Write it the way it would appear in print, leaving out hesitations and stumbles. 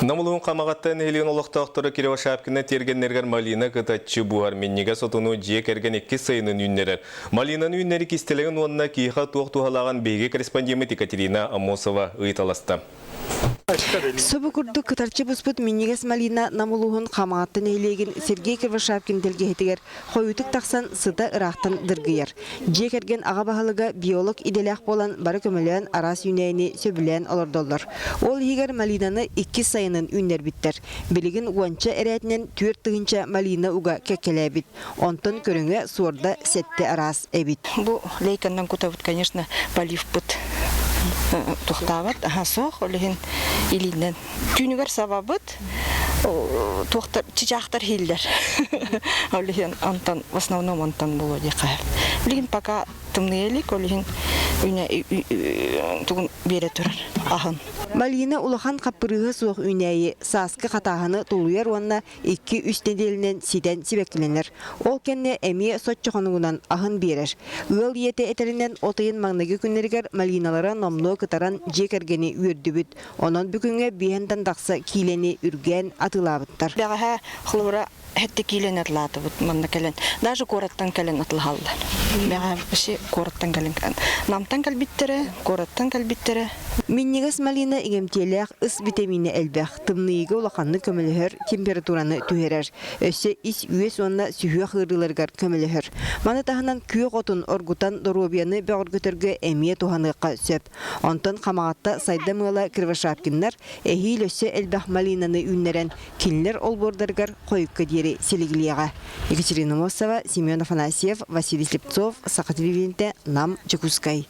Намылуын қамағаттан елен олықтақтыры Кирова Шапкина тергеннергер Малина кытатчы буар меннеге сотуну жек ерген 2 сайынын үйнерер. Малинаны үйнері кестелеген онына кейха туақтуғалаған бейге корреспондент Екатерина Амосова ыйталасты. Собы күрді кытарчы бұспыт меннегес Малина намылуын қамағаттан елеген Сергей Кривошапкин делгейтігер қойутық тақсан сыта ырақтан дыргыяр. Жек ерген аға бағалыға биолог иделяқ болан бары көмілен арас үйнәйіні сөбілен олырдолар. Ол егер Малинаны 2 сайынын үйнер біттер. Білігін уанча әрәтінен 4 тығынча Малина уға кәкелі бит. Онтын көріңе суырда сәтті арас әбит. Бұл лейканнан күтавыт, конечно, полив бұт. Тухтават, соқ, олеген илинен. Түйінігер сабабыт, чичақтар хилдер. Олеген антан, в основном антан было декайып. Олеген пока тымны елік, олеген түгін бере тұрар, ағын. Малина улахан қаппырығы соқ үйнәйі сасқы қатағыны тұлуер онына 2-3 неделінен сиден себекленер. Ол кәнне әме сотчықанығынан ағын берер. Үл еті әтерінен отайын маңнығы күннергер Малиналара номно кытаран жекергені үрдібіт. Онын бүкінге бейінден дақсы кейлені үрген атылабыттар. Бәғаға қылуыра әтті кейлен атылады бұд, маңна кәлен. Даже кораттан кәлен атылғалды. Бәға біші кораттан кәлен. Намтан кәлбіттері, кораттан кәлбіттері. Меннегес Малина игемтелек ыс витамины әлбәқ. Тымныйғы олақанны көмілігір температураны түйерер. Өсі ис үйес онына сүйе қырылырғар көмілігір. Маны тағынан күйе қотын оргутан доробияны бәғыр көтіргі әмие туғаныққа сөп. Онтан қамағатта сайда мұғала Кривошапкиннар әхейл өсі әлбәқ Малинаны үннерен келінер олбордарғар қойыққа дері селігілеға. Екатерина Мосова, Семен Афанасьев, Василий Слепцов, Сақат Вивенте, Нам Чекускай.